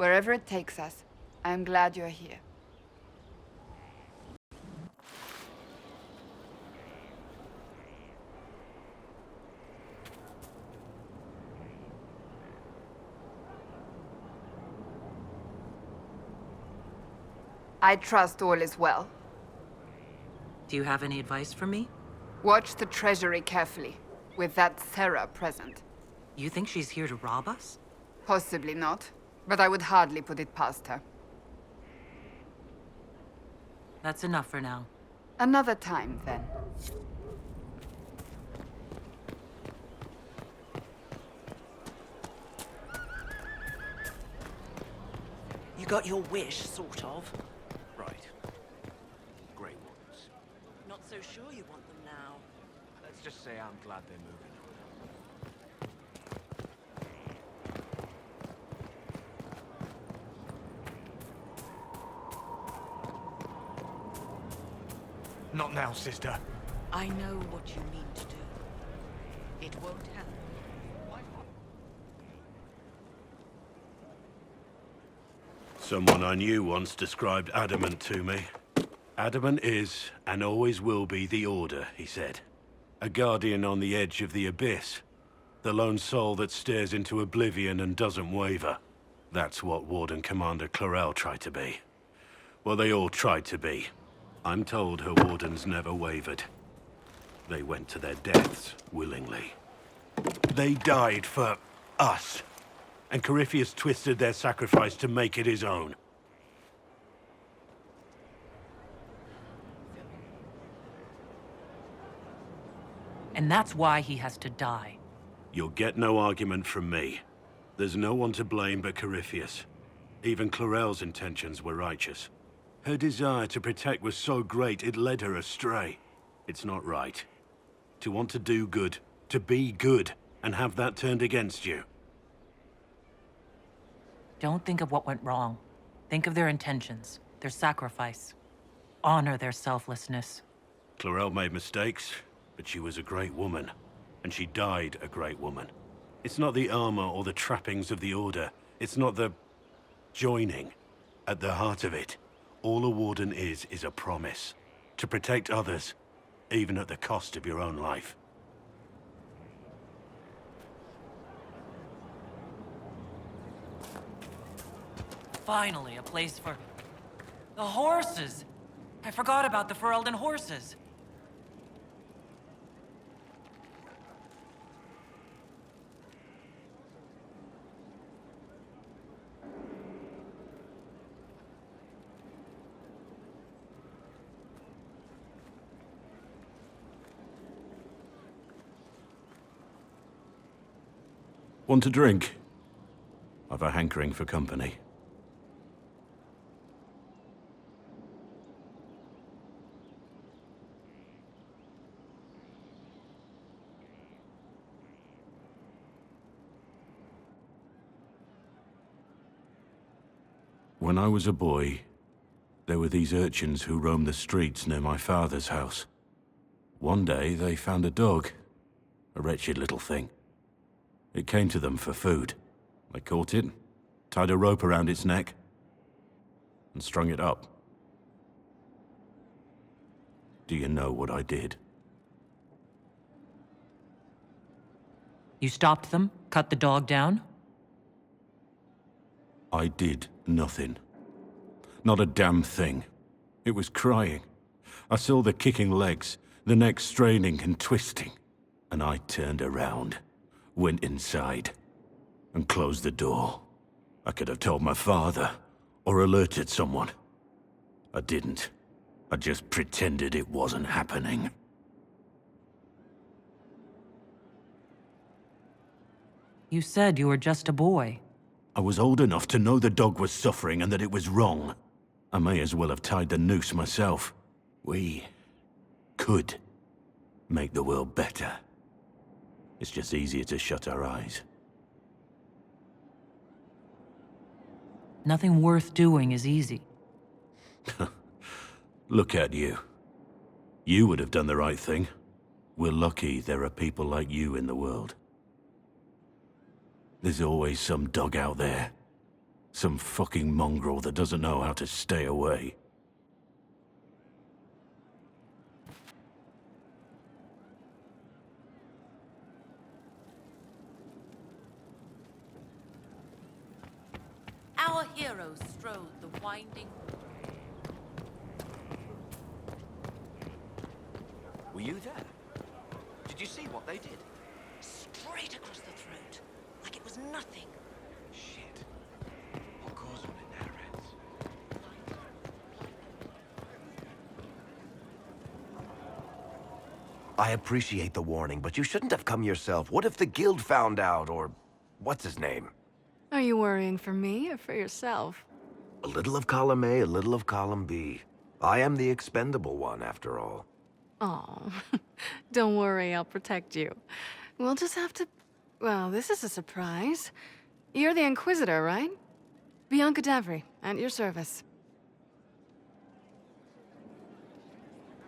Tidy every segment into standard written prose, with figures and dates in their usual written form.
Wherever it takes us, I am glad you're here. I trust all is well. Do you have any advice for me? Watch the treasury carefully, with that Sarah present. You think she's here to rob us? Possibly not, but I would hardly put it past her. That's enough for now. Another time, then. You got your wish, sort of. Right. Great ones. Not so sure you want them now. Let's just say I'm glad they're moving. Not now, sister. I know what you mean to do. It won't help. Someone I knew once described adamant to me. Adamant is, and always will be, the Order, he said. A guardian on the edge of the abyss. The lone soul that stares into oblivion and doesn't waver. That's what Warden Commander Clarel tried to be. Well, they all tried to be. I'm told her wardens never wavered. They went to their deaths willingly. They died for us. And Corypheus twisted their sacrifice to make it his own. And that's why he has to die. You'll get no argument from me. There's no one to blame but Corypheus. Even Clarel's intentions were righteous. Her desire to protect was so great it led her astray. It's not right. To want to do good, to be good, and have that turned against you. Don't think of what went wrong. Think of their intentions, their sacrifice. Honor their selflessness. Clarel made mistakes, but she was a great woman. And she died a great woman. It's not the armor or the trappings of the Order. It's not the joining. At the heart of it, all a warden is a promise. To protect others, even at the cost of your own life. Finally, a place for... the horses! I forgot about the Ferelden horses. Want a drink? I've a hankering for company. When I was a boy, there were these urchins who roamed the streets near my father's house. One day, they found a dog. A wretched little thing. It came to them for food. They caught it, tied a rope around its neck, and strung it up. Do you know what I did? You stopped them? Cut the dog down? I did nothing. Not a damn thing. It was crying. I saw the kicking legs, the neck straining and twisting, and I turned around. Went inside, and closed the door. I could have told my father, or alerted someone. I didn't. I just pretended it wasn't happening. You said you were just a boy. I was old enough to know the dog was suffering and that it was wrong. I may as well have tied the noose myself. We could make the world better. It's just easier to shut our eyes. Nothing worth doing is easy. Look at you. You would have done the right thing. We're lucky there are people like you in the world. There's always some dog out there, Some fucking mongrel that doesn't know how to stay away. Our heroes strode the winding. Were you there? Did you see what they did? Straight across the throat, like it was nothing. Shit. What caused them in their heads? I appreciate the warning, but you shouldn't have come yourself. What if the guild found out, or what's his name? Are you worrying for me or for yourself? A little of column A, a little of column B. I am the expendable one, after all. Oh, don't worry, I'll protect you. We'll just have to... Well, this is a surprise. You're the Inquisitor, right? Bianca Davry, at your service.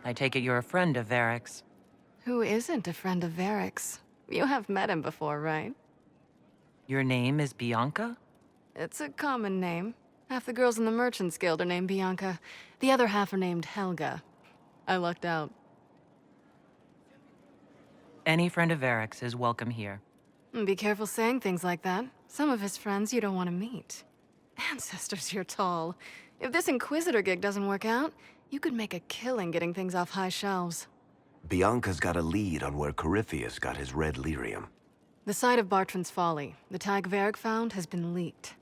I take it you're a friend of Varric's. Who isn't a friend of Varric's? You have met him before, right? Your name is Bianca? It's a common name. Half the girls in the Merchants Guild are named Bianca. The other half are named Helga. I lucked out. Any friend of Varric's is welcome here. Be careful saying things like that. Some of his friends you don't want to meet. Ancestors, you're tall. If this Inquisitor gig doesn't work out, you could make a killing getting things off high shelves. Bianca's got a lead on where Corypheus got his red lyrium. The site of Bartran's Folly, the tag Varric found, has been leaked.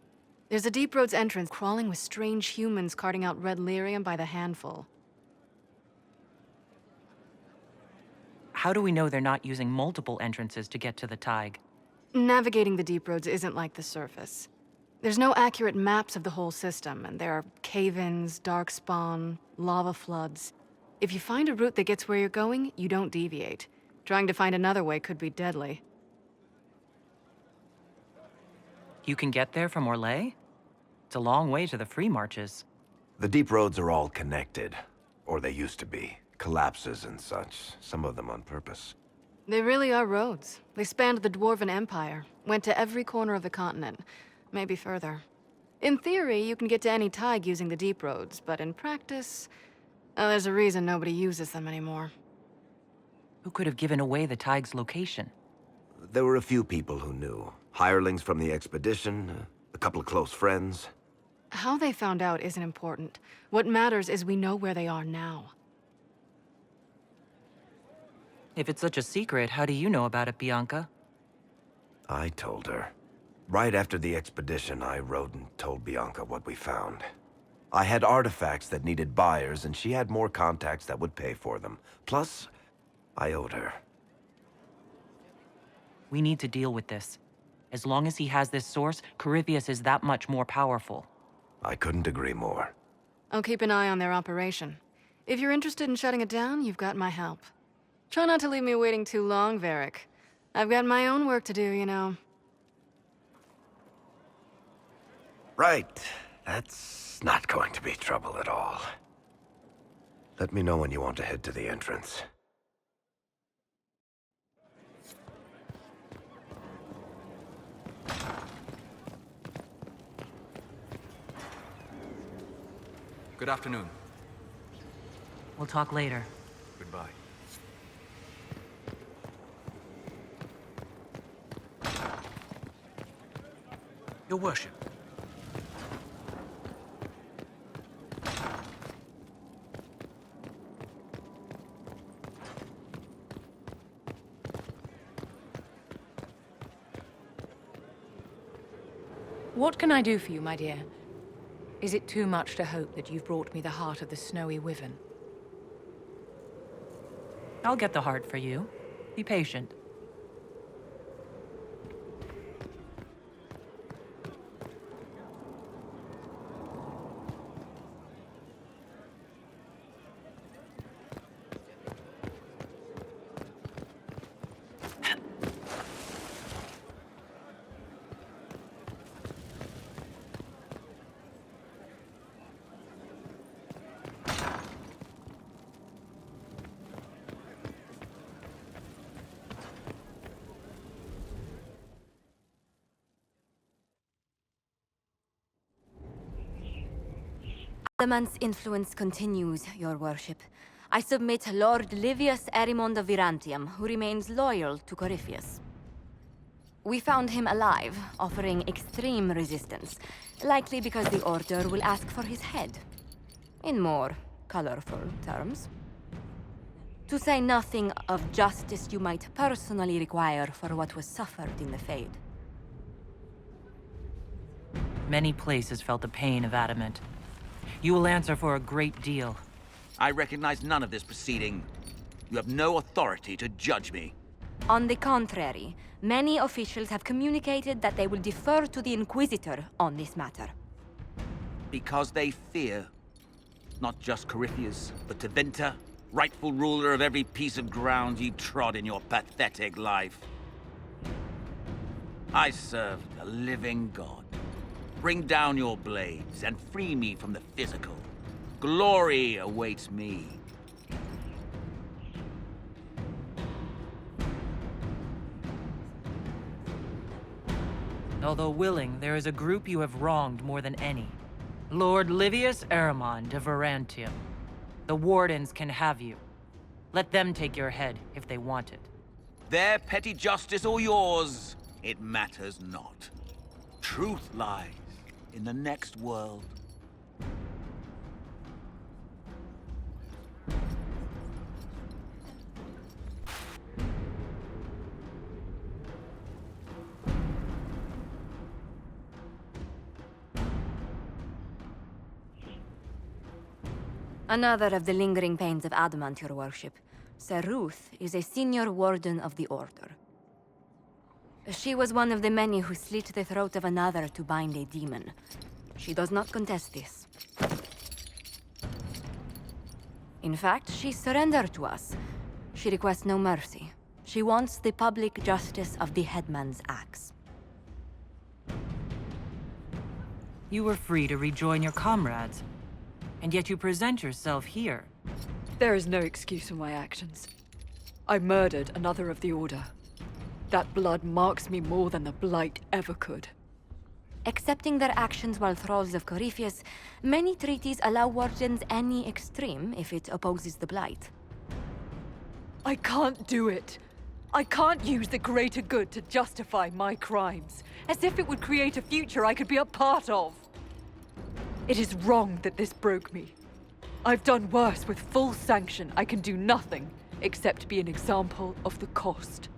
There's a deep roads entrance crawling with strange humans carting out red lyrium by the handful. How do we know they're not using multiple entrances to get to the Tig? Navigating the deep roads isn't like the surface. There's no accurate maps of the whole system, and there are cave-ins, dark spawn, lava floods. If you find a route that gets where you're going, you don't deviate. Trying to find another way could be deadly. You can get there from Orlais? It's a long way to the free marches. The deep roads are all connected. Or they used to be. Collapses and such. Some of them on purpose. They really are roads. They spanned the Dwarven Empire, went to every corner of the continent, maybe further. In theory, you can get to any Tig using the deep roads, but in practice, there's a reason nobody uses them anymore. Who could have given away the Tig's location? There were a few people who knew. Hirelings from the expedition, a couple of close friends. How they found out isn't important. What matters is we know where they are now. If it's such a secret, how do you know about it, Bianca? I told her. Right after the expedition, I wrote and told Bianca what we found. I had artifacts that needed buyers, and she had more contacts that would pay for them. Plus, I owed her. We need to deal with this. As long as he has this source, Corypheus is that much more powerful. I couldn't agree more. I'll keep an eye on their operation. If you're interested in shutting it down, you've got my help. Try not to leave me waiting too long, Varric. I've got my own work to do, you know. Right. That's not going to be trouble at all. Let me know when you want to head to the entrance. Good afternoon. We'll talk later. Goodbye. Your worship. What can I do for you, my dear? Is it too much to hope that you've brought me the heart of the snowy wyvern? I'll get the heart for you. Be patient. The man's influence continues, your worship. I submit Lord Livius Erimond of Virantium, who remains loyal to Corypheus. We found him alive, offering extreme resistance, likely because the Order will ask for his head. In more colorful terms. To say nothing of justice you might personally require for what was suffered in the Fade. Many places felt the pain of Adamant. You will answer for a great deal. I recognize none of this proceeding. You have no authority to judge me. On the contrary, many officials have communicated that they will defer to the Inquisitor on this matter. Because they fear. Not just Corypheus, but Tevinter, rightful ruler of every piece of ground you trod in your pathetic life. I serve the living God. Bring down your blades and free me from the physical. Glory awaits me. Although willing, there is a group you have wronged more than any. Lord Livius Erimond of Virantium. The Wardens can have you. Let them take your head if they want it. Their petty justice or yours, it matters not. Truth lies in the next world. Another of the lingering pains of Adamant, your worship. Sir Ruth is a senior warden of the Order. She was one of the many who slit the throat of another to bind a demon. She does not contest this. In fact, she surrendered to us. She requests no mercy. She wants the public justice of the headman's axe. You were free to rejoin your comrades, and yet you present yourself here. There is no excuse for my actions. I murdered another of the Order. That blood marks me more than the Blight ever could. Accepting their actions while thralls of Corypheus, many treaties allow wardens any extreme if it opposes the Blight. I can't do it. I can't use the greater good to justify my crimes, as if it would create a future I could be a part of. It is wrong that this broke me. I've done worse with full sanction. I can do nothing except be an example of the cost.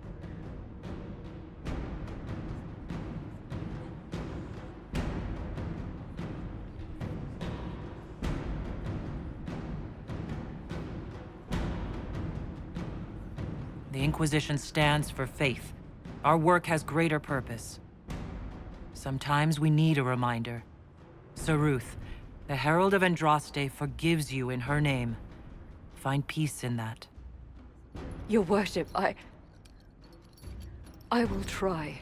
The Inquisition stands for faith. Our work has greater purpose. Sometimes we need a reminder. Sir Ruth, the Herald of Andraste forgives you in her name. Find peace in that. Your worship, I will try.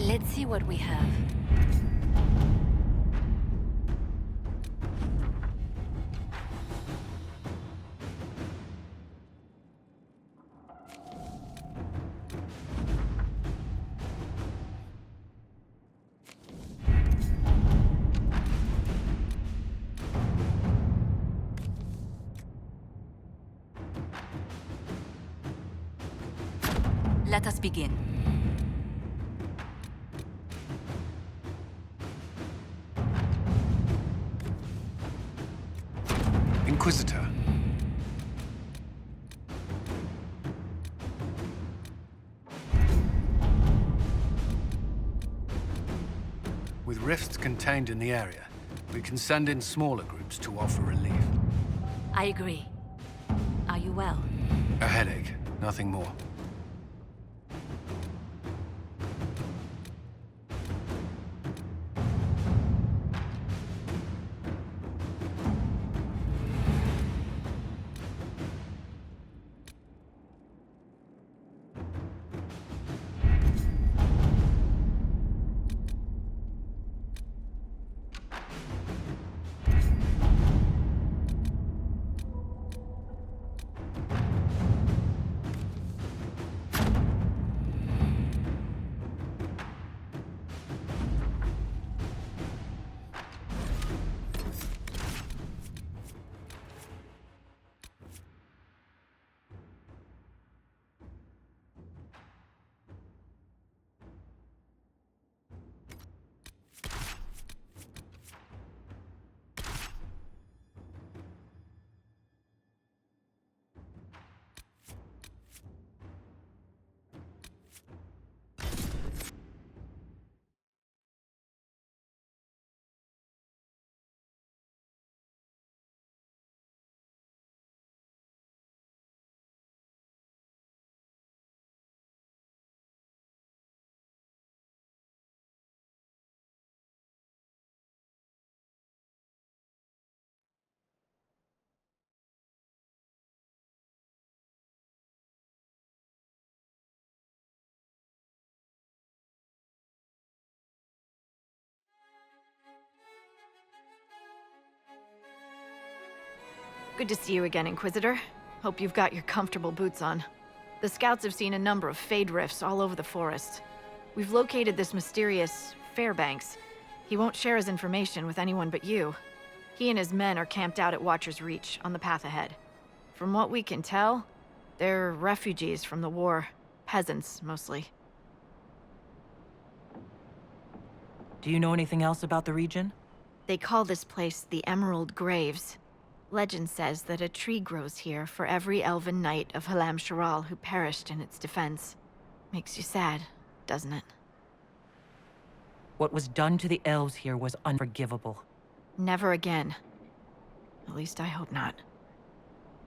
Let's see what we have. Let us begin. Inquisitor. With rifts contained in the area, we can send in smaller groups to offer relief. I agree. Are you well? A headache, nothing more. Good to see you again, Inquisitor. Hope you've got your comfortable boots on. The scouts have seen a number of Fade rifts all over the forest. We've located this mysterious Fairbanks. He won't share his information with anyone but you. He and his men are camped out at Watcher's Reach, on the path ahead. From what we can tell, they're refugees from the war. Peasants, mostly. Do you know anything else about the region? They call this place the Emerald Graves. Legend says that a tree grows here for every elven knight of Halam Sharal who perished in its defense. Makes you sad, doesn't it? What was done to the elves here was unforgivable. Never again. At least I hope not.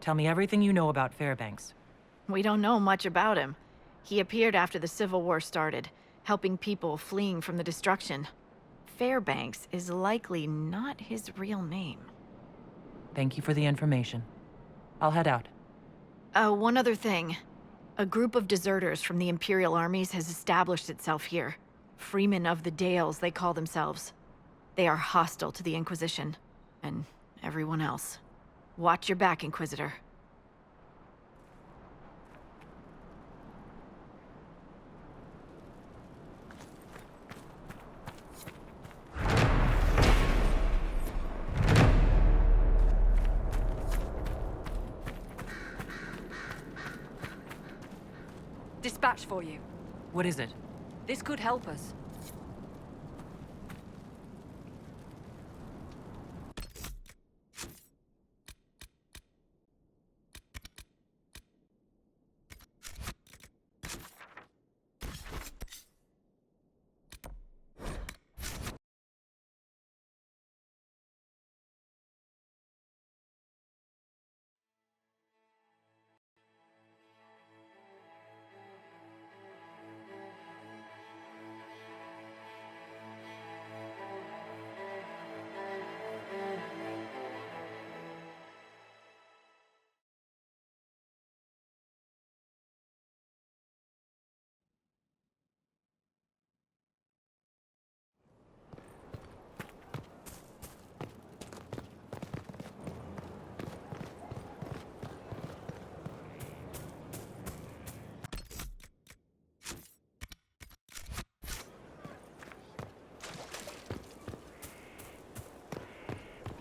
Tell me everything you know about Fairbanks. We don't know much about him. He appeared after the Civil War started, helping people fleeing from the destruction. Fairbanks is likely not his real name. Thank you for the information. I'll head out. One other thing. A group of deserters from the Imperial armies has established itself here. Freemen of the Dales, they call themselves. They are hostile to the Inquisition, and everyone else. Watch your back, Inquisitor. Dispatch for you. What is it? This could help us.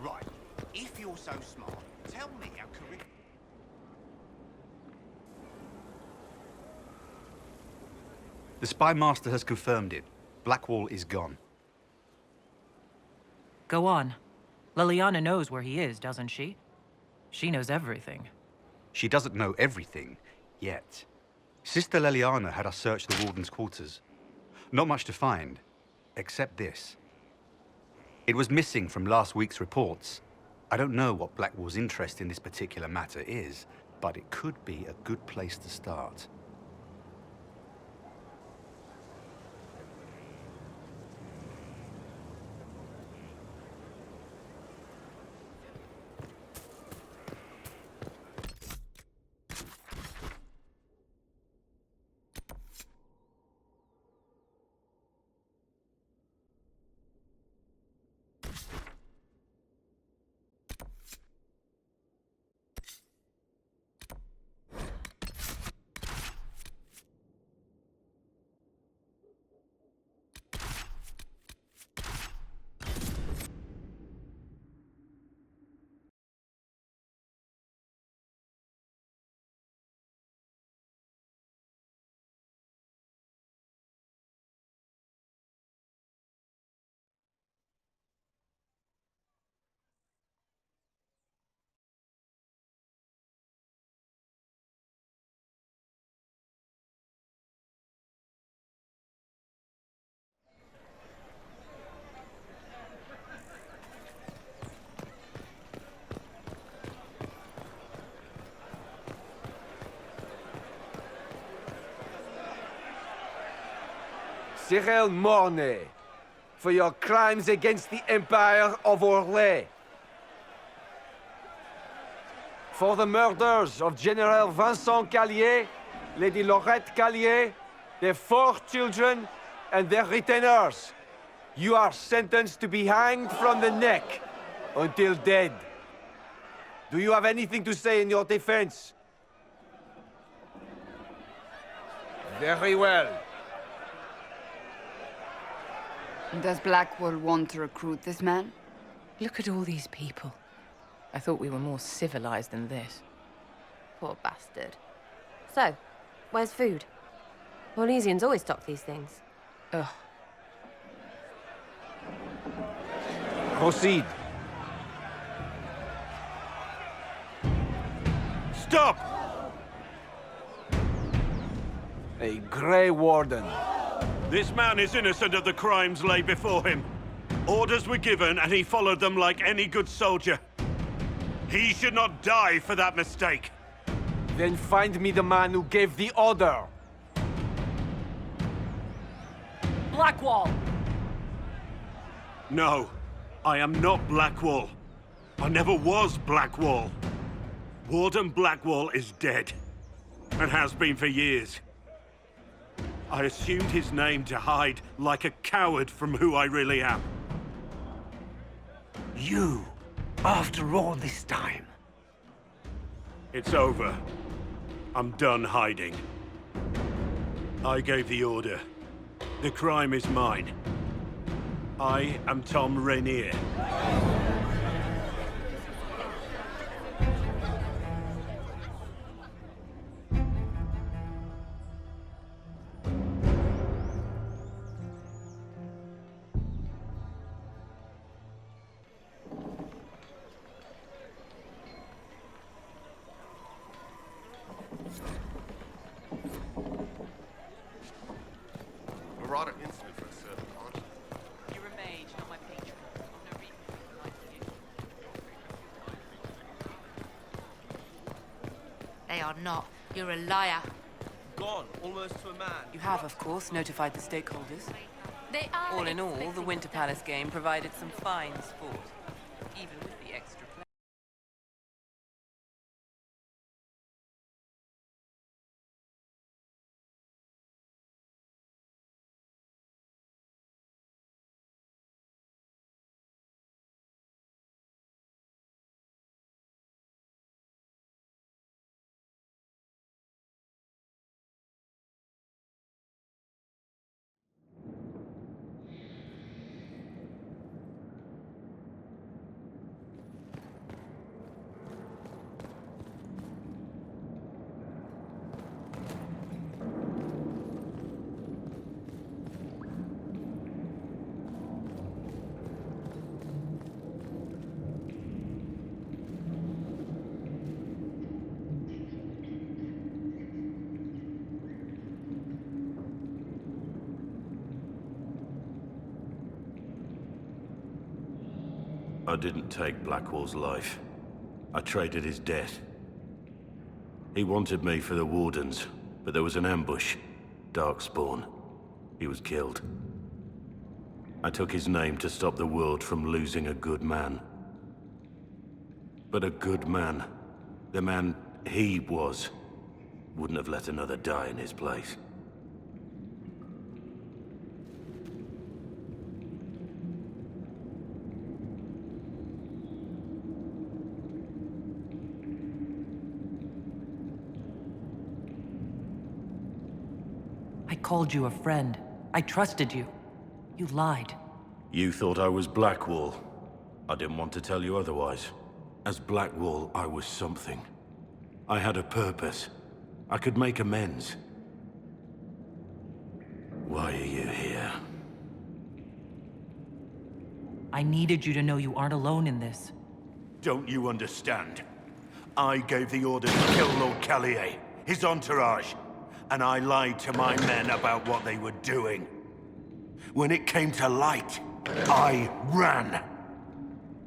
Right. If you're so smart, tell me how The Spy Master has confirmed it. Blackwall is gone. Go on. Liliana knows where he is, doesn't she? She knows everything. She doesn't know everything, yet. Sister Liliana had us search the Warden's quarters. Not much to find, except this. It was missing from last week's reports. I don't know what Blackwall's interest in this particular matter is, but it could be a good place to start. Cyril Mornay, for your crimes against the Empire of Orlais. For the murders of General Vincent Callier, Lady Laurette Callier, their 4 children, and their retainers. You are sentenced to be hanged from the neck until dead. Do you have anything to say in your defense? Very well. Does Blackwall want to recruit this man? Look at all these people. I thought we were more civilized than this. Poor bastard. So, where's food? Orlesians always stock these things. Ugh. Proceed. Stop! A Grey Warden. This man is innocent of the crimes laid before him. Orders were given, and he followed them like any good soldier. He should not die for that mistake. Then find me the man who gave the order. Blackwall! No, I am not Blackwall. I never was Blackwall. Warden Blackwall is dead, and has been for years. I assumed his name to hide like a coward from who I really am. You, after all this time. It's over. I'm done hiding. I gave the order. The crime is mine. I am Tom Rainier. Marauder incident for a servant, aren't you? You're a mage, not my patron. No reason to lie to you. They are not. You're a liar. Gone, almost to a man. You have, of course, notified the stakeholders. They are. All in all, the Winter Palace game provided some fine sport, even with the extra play. I didn't take Blackwall's life. I traded his death. He wanted me for the Wardens, but there was an ambush. Darkspawn. He was killed. I took his name to stop the world from losing a good man. But a good man, the man he was, wouldn't have let another die in his place. I called you a friend. I trusted you. You lied. You thought I was Blackwall. I didn't want to tell you otherwise. As Blackwall, I was something. I had a purpose. I could make amends. Why are you here? I needed you to know you aren't alone in this. Don't you understand? I gave the order to kill Lord Callier, his entourage, and I lied to my men about what they were doing. When it came to light, I ran.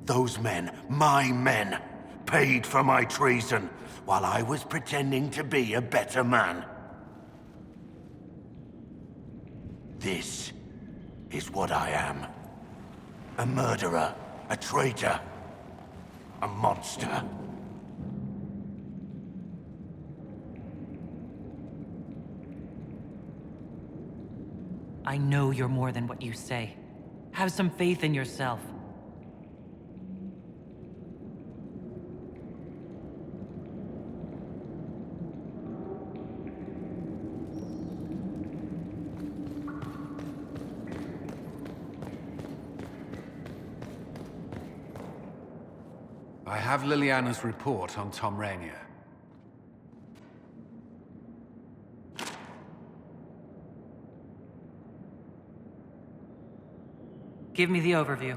Those men, my men, paid for my treason, while I was pretending to be a better man. This is what I am. A murderer, a traitor, a monster. I know you're more than what you say. Have some faith in yourself. I have Liliana's report on Tom Rainier. Give me the overview.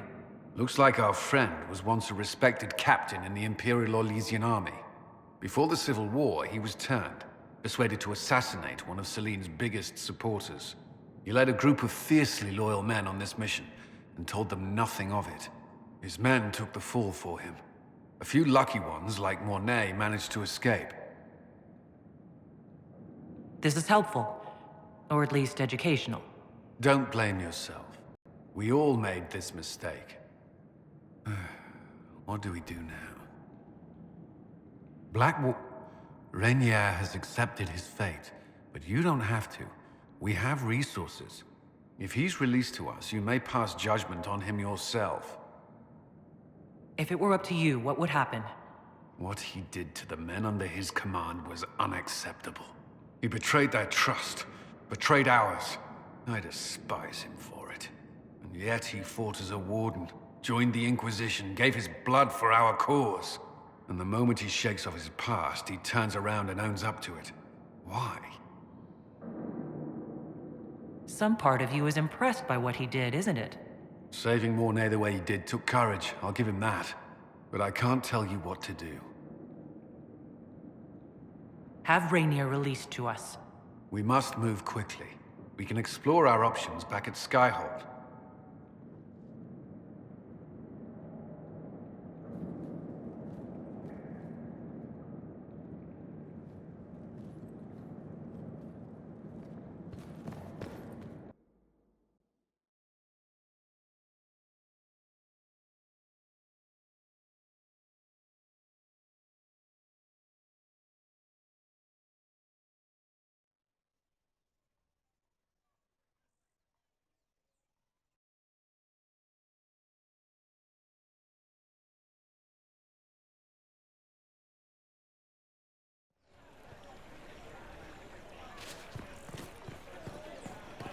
Looks like our friend was once a respected captain in the Imperial Orlesian army. Before the Civil War, he was turned, persuaded to assassinate one of Celene's biggest supporters. He led a group of fiercely loyal men on this mission, and told them nothing of it. His men took the fall for him. A few lucky ones, like Mornay, managed to escape. This is helpful. Or at least educational. Don't blame yourself. We all made this mistake. What do we do now? Rainier has accepted his fate, but you don't have to. We have resources. If he's released to us, you may pass judgment on him yourself. If it were up to you, what would happen? What he did to the men under his command was unacceptable. He betrayed their trust, betrayed ours. I despise him for it. And yet he fought as a warden, joined the Inquisition, gave his blood for our cause. And the moment he shakes off his past, he turns around and owns up to it. Why? Some part of you is impressed by what he did, isn't it? Saving Mornay the way he did took courage, I'll give him that. But I can't tell you what to do. Have Rainier released to us. We must move quickly. We can explore our options back at Skyhold.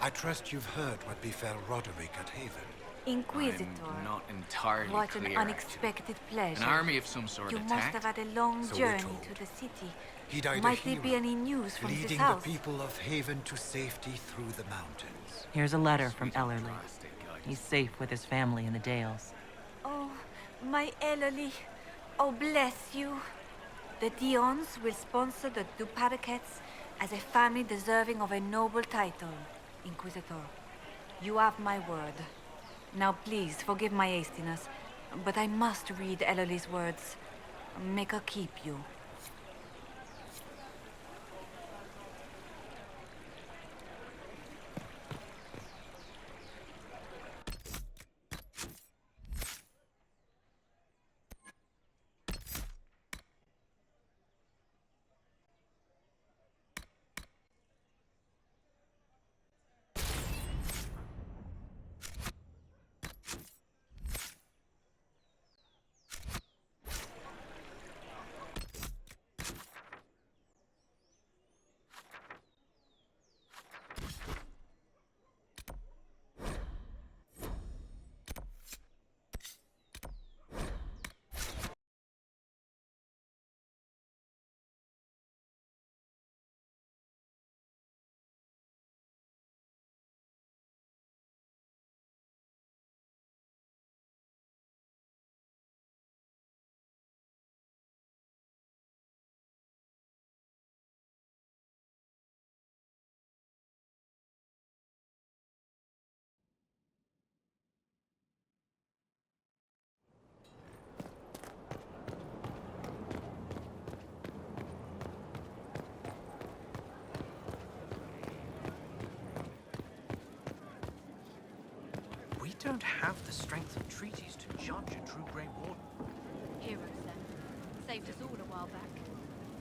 I trust you've heard what befell Roderick at Haven. Inquisitor. I'm not entirely what clear. an unexpected pleasure. An army of some sort you attacked? must have had a long So we're journey told. to the city. He died Might a there hero, be any news from this leading house? the people of Haven to safety through the mountains. Here's a letter from Ellerly. He's safe with his family in the Dales. Oh, my Ellerly. Oh, bless you. The Dions will sponsor the Duparakets as a family deserving of a noble title, Inquisitor. You have my word. Now please, forgive my hastiness. but I must read Ellerly's words. Make her keep you. We don't have the strength of treaties to judge a true Grey Warden. Heroes, then. Saved us all a while back.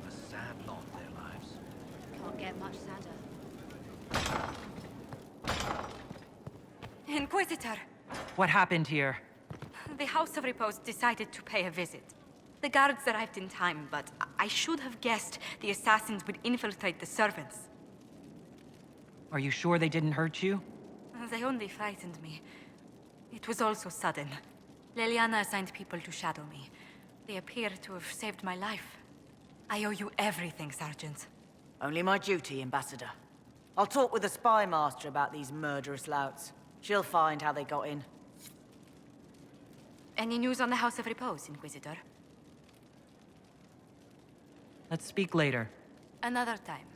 A sad lot, their lives. Can't get much sadder. Inquisitor! What happened here? The House of Repose decided to pay a visit. The guards arrived in time, but I should have guessed the assassins would infiltrate the servants. Are you sure they didn't hurt you? They only frightened me. It was all so sudden. Leliana assigned people to shadow me. They appear to have saved my life. I owe you everything, Sergeant. Only my duty, Ambassador. I'll talk with the spy master about these murderous louts. She'll find how they got in. Any news on the House of Repose, Inquisitor? Let's speak later. Another time.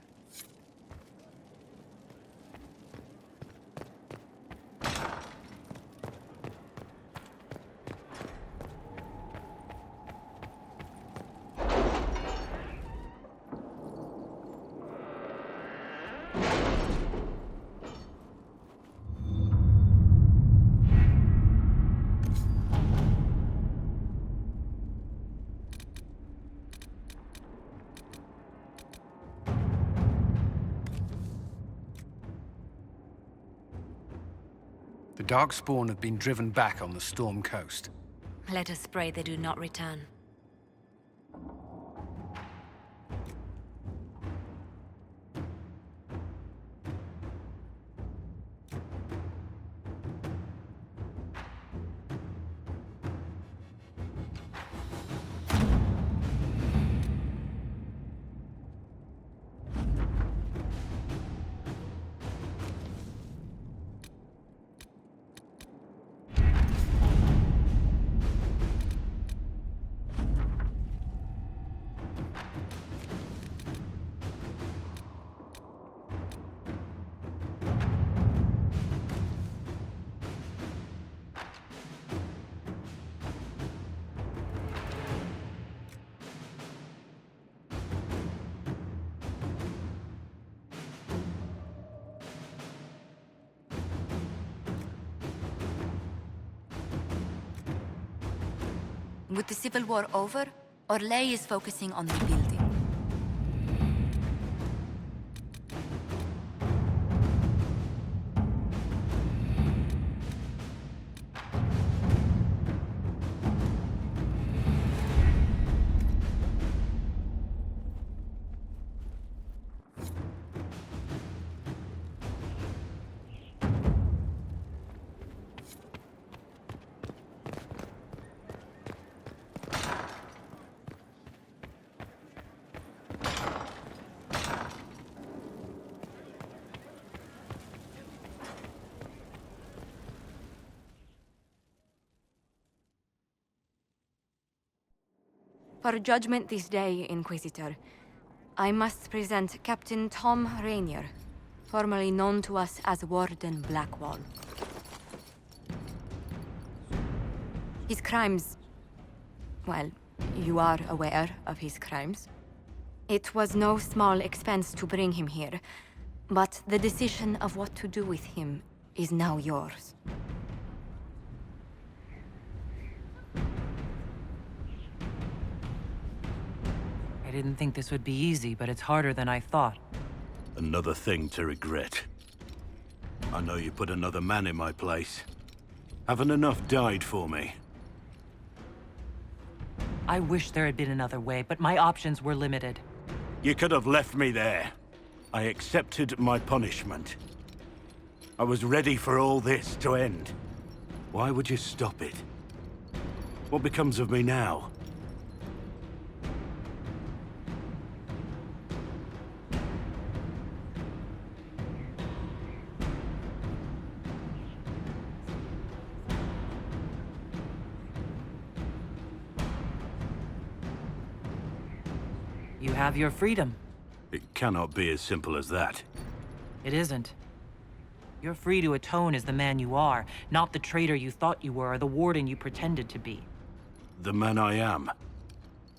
The Darkspawn have been driven back on the Storm Coast. Let us pray they do not return. With the Civil War over, Orlais is focusing on rebuilding. For judgment this day, Inquisitor, I must present Captain Tom Rainier, formerly known to us as Warden Blackwall. His crimes... Well, you are aware of his crimes. It was no small expense to bring him here, but the decision of what to do with him is now yours. I didn't think this would be easy, but it's harder than I thought. Another thing to regret. I know you put another man in my place. Haven't enough died for me. I wish there had been another way, but my options were limited. You could have left me there. I accepted my punishment. I was ready for all this to end. Why would you stop it? What becomes of me now? You have your freedom. It cannot be as simple as that. It isn't. You're free to atone as the man you are, not the traitor you thought you were or the warden you pretended to be. The man I am.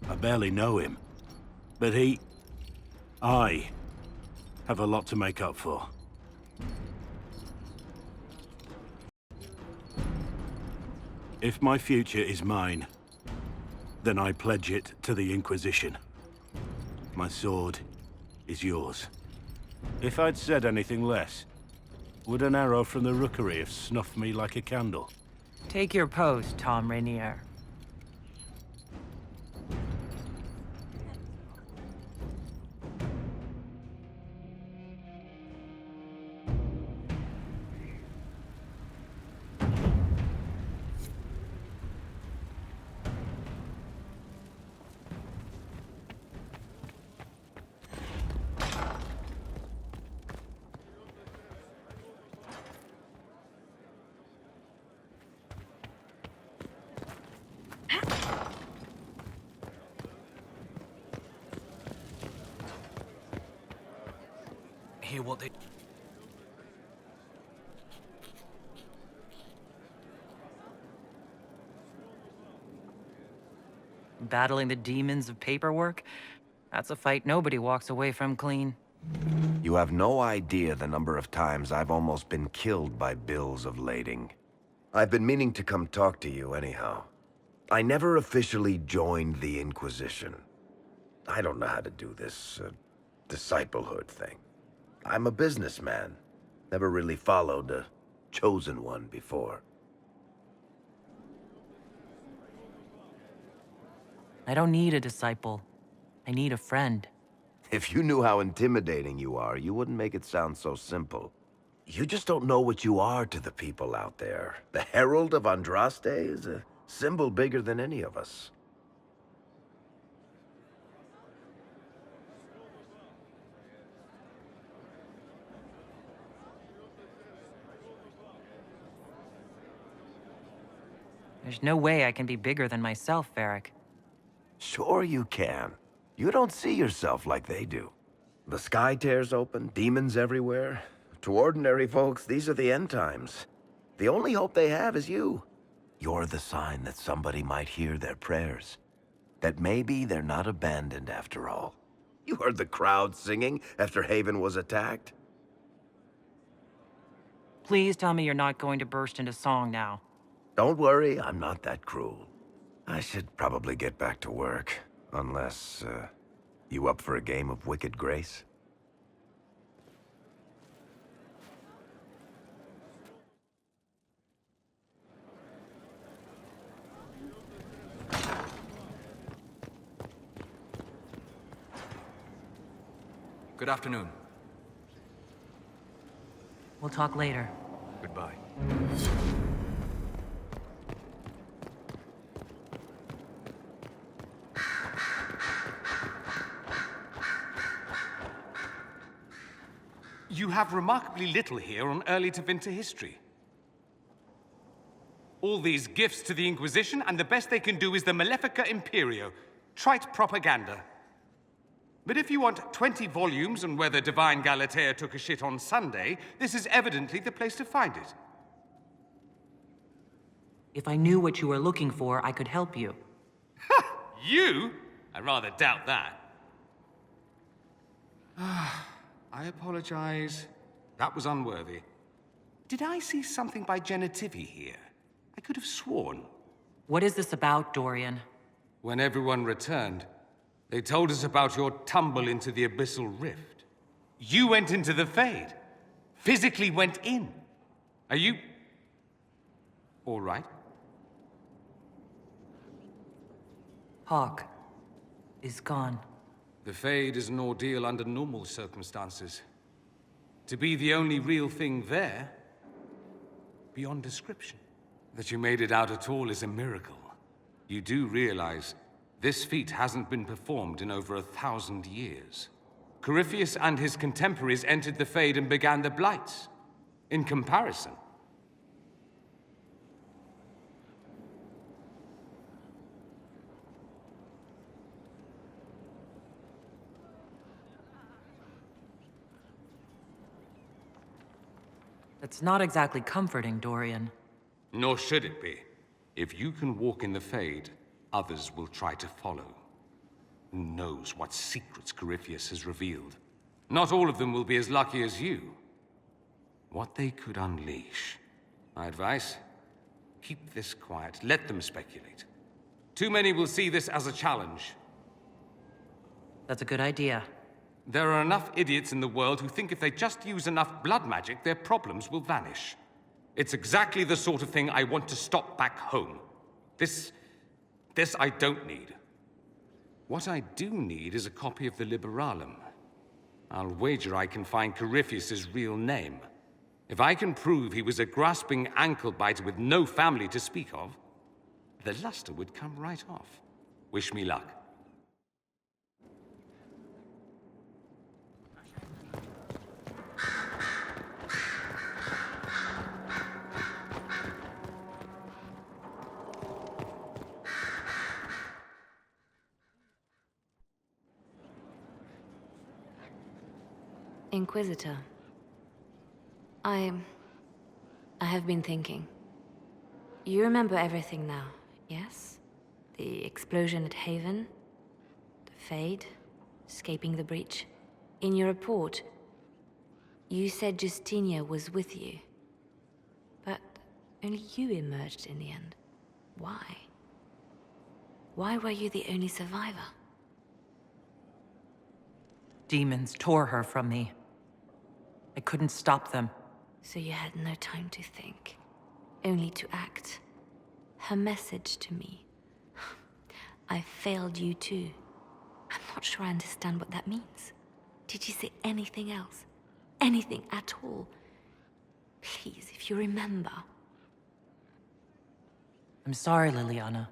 I barely know him. But I have a lot to make up for. If my future is mine, then I pledge it to the Inquisition. My sword is yours. If I'd said anything less, would an arrow from the rookery have snuffed me like a candle? Take your post, Tom Rainier. Hear what they... Battling the demons of paperwork? That's a fight nobody walks away from clean. You have no idea the number of times I've almost been killed by bills of lading. I've been meaning to come talk to you anyhow. I never officially joined the Inquisition. I don't know how to do this, disciplehood thing. I'm a businessman. Never really followed a chosen one before. I don't need a disciple. I need a friend. If you knew how intimidating you are, you wouldn't make it sound so simple. You just don't know what you are to the people out there. The Herald of Andraste is a symbol bigger than any of us. There's no way I can be bigger than myself, Varric. Sure you can. You don't see yourself like they do. The sky tears open, demons everywhere. To ordinary folks, these are the end times. The only hope they have is you. You're the sign that somebody might hear their prayers. That maybe they're not abandoned after all. You heard the crowd singing after Haven was attacked? Please tell me you're not going to burst into song now. Don't worry, I'm not that cruel. I should probably get back to work. Unless, you up for a game of Wicked Grace? Good afternoon. We'll talk later. Goodbye. You have remarkably little here on early Tevinter history. All these gifts to the Inquisition, and the best they can do is the Malefica Imperio. Trite propaganda. But if you want 20 volumes on whether Divine Galatea took a shit on Sunday, this is evidently the place to find it. If I knew what you were looking for, I could help you. You? I rather doubt that. I apologize. That was unworthy. Did I see something by Genitivi here? I could have sworn. What is this about, Dorian? When everyone returned, they told us about your tumble into the Abyssal Rift. You went into the Fade. Physically went in. Are you... all right? Hawk is gone. The Fade is an ordeal under normal circumstances. To be the only real thing there, beyond description. That you made it out at all is a miracle. You do realize this feat hasn't been performed in over 1,000 years. Corypheus and his contemporaries entered the Fade and began the Blights. In comparison, That's not exactly comforting, Dorian. nor should it be. If you can walk in the Fade, others will try to follow. Who knows what secrets Corypheus has revealed? Not all of them will be as lucky as you. What they could unleash. My advice? Keep this quiet. Let them speculate. Too many will see this as a challenge. That's a good idea. There are enough idiots in the world who think if they just use enough blood magic, their problems will vanish. It's exactly the sort of thing I want to stop back home. This I don't need. What I do need is a copy of the Liberalum. I'll wager I can find Corypheus's real name. If I can prove he was a grasping ankle-biter with no family to speak of, the luster would come right off. Wish me luck. Inquisitor. I have been thinking. You remember everything now, yes? The explosion at Haven, the Fade, escaping the breach. In your report, you said Justinia was with you. But only you emerged in the end. Why? Why were you the only survivor? Demons tore her from me. I couldn't stop them. So you had no time to think, only to act. Her message to me. I failed you too. I'm not sure I understand what that means. Did you say anything else? Anything at all? Please, if you remember. I'm sorry, Liliana.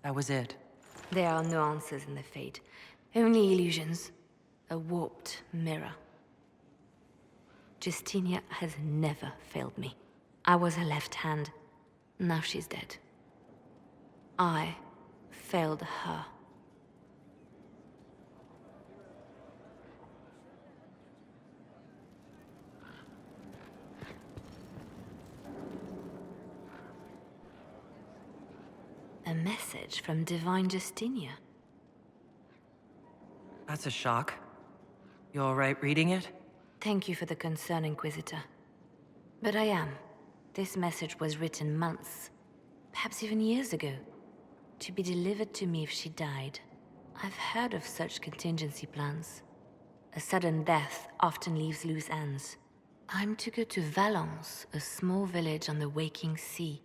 That was it. There are no answers in the Fate. Only illusions. A warped mirror. Justinia has never failed me. I was her left hand. Now she's dead. I failed her. A message from Divine Justinia. That's a shock. You all right reading it? Thank you for the concern, Inquisitor. But I am. This message was written months, perhaps even years ago, to be delivered to me if she died. I've heard of such contingency plans. A sudden death often leaves loose ends. I'm to go to Valence, a small village on the waking sea.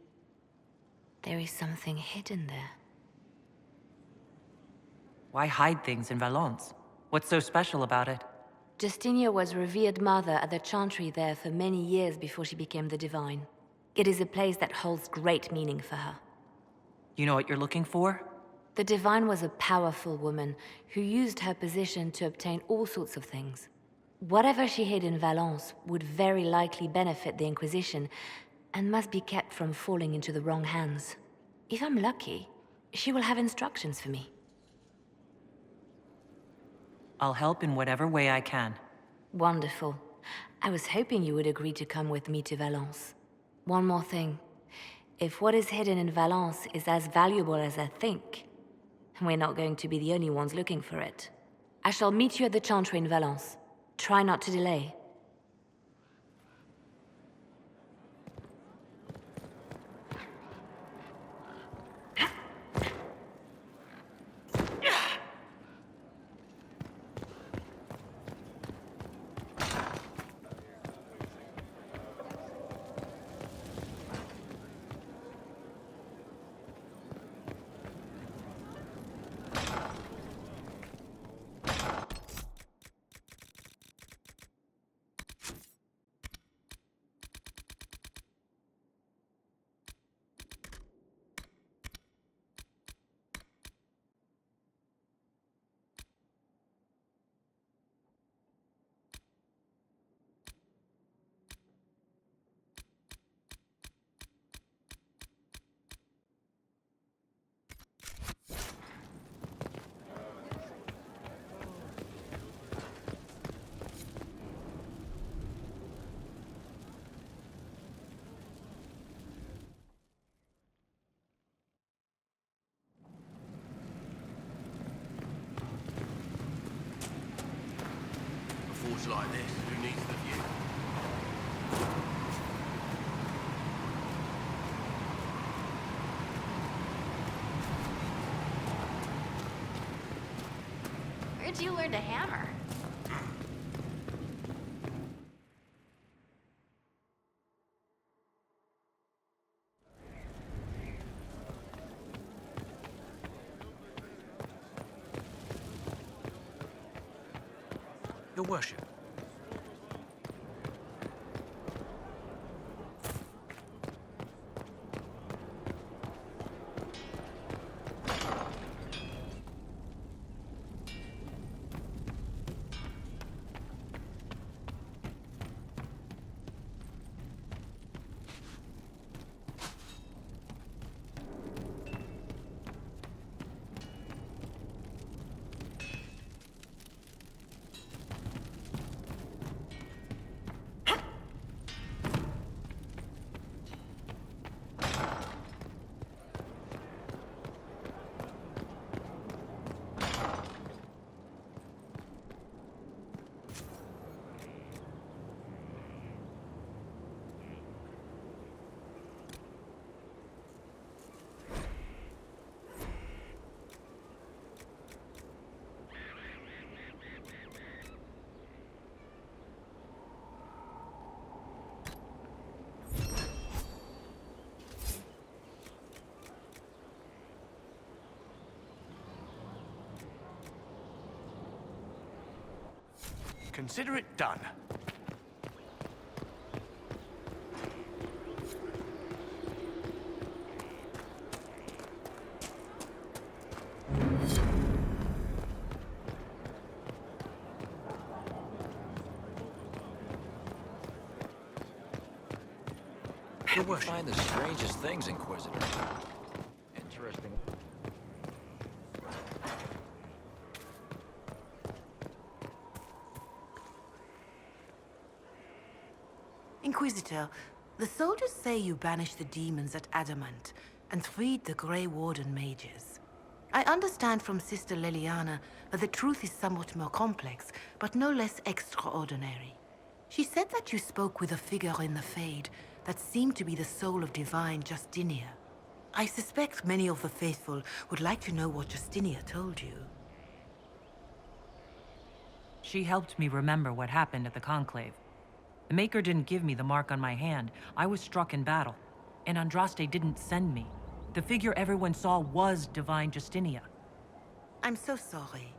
There is something hidden there. Why hide things in Valence? What's so special about it? Justinia was revered mother at the chantry there for many years before she became the Divine. It is a place that holds great meaning for her. You know what you're looking for? The Divine was a powerful woman who used her position to obtain all sorts of things. Whatever she hid in Valence would very likely benefit the Inquisition and must be kept from falling into the wrong hands. If I'm lucky, she will have instructions for me. I'll help in whatever way I can. Wonderful. I was hoping you would agree to come with me to Valence. One more thing. If what is hidden in Valence is as valuable as I think, we're not going to be the only ones looking for it. I shall meet you at the Chantry in Valence. Try not to delay. A forge like this, who needs the view? Where'd you learn to hammer? Your worship. Consider it done. You find the strangest things, Inquisitor. Interesting. Inquisitor, the soldiers say you banished the demons at Adamant and freed the Grey Warden mages. I understand from Sister Leliana that the truth is somewhat more complex, but no less extraordinary. She said that you spoke with a figure in the Fade that seemed to be the soul of divine Justinia. I suspect many of the faithful would like to know what Justinia told you. She helped me remember what happened at the Conclave. The Maker didn't give me the mark on my hand. I was struck in battle, and Andraste didn't send me. The figure everyone saw was divine Justinia. I'm so sorry.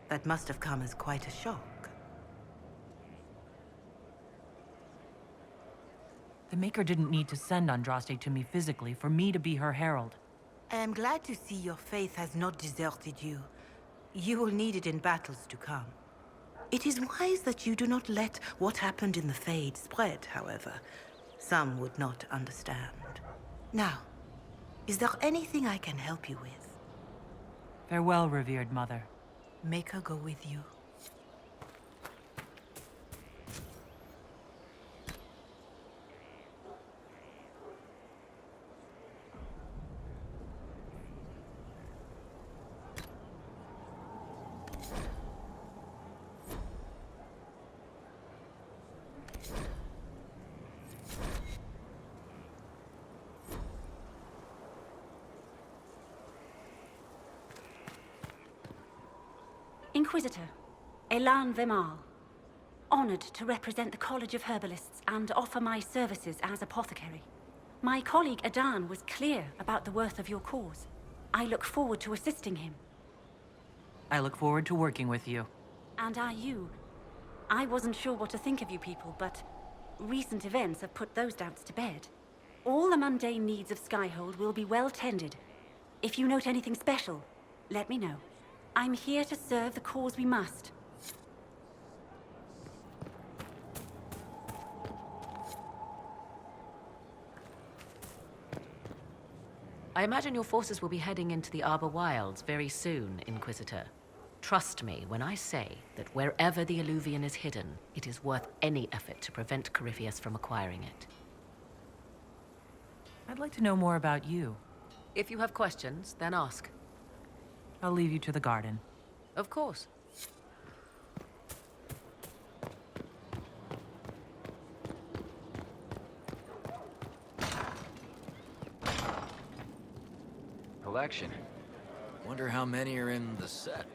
That must have come as quite a shock. The Maker didn't need to send Andraste to me physically for me to be her herald. I am glad to see your faith has not deserted you. You will need it in battles to come. It is wise that you do not let what happened in the Fade spread, however. Some would not understand. Now, is there anything I can help you with? Farewell, revered mother. Make her go with you. Inquisitor, Elan Vemal. Honored to represent the College of Herbalists and offer my services as apothecary. My colleague Adan was clear about the worth of your cause. I look forward to assisting him. I look forward to working with you. And are you? I wasn't sure what to think of you people, but recent events have put those doubts to bed. All the mundane needs of Skyhold will be well tended. If you note anything special, let me know. I'm here to serve the cause we must. I imagine your forces will be heading into the Arbor Wilds very soon, Inquisitor. Trust me when I say that wherever the Illuvian is hidden, it is worth any effort to prevent Corypheus from acquiring it. I'd like to know more about you. If you have questions, then ask. I'll leave you to the garden. Of course. Collection. Wonder how many are in the set.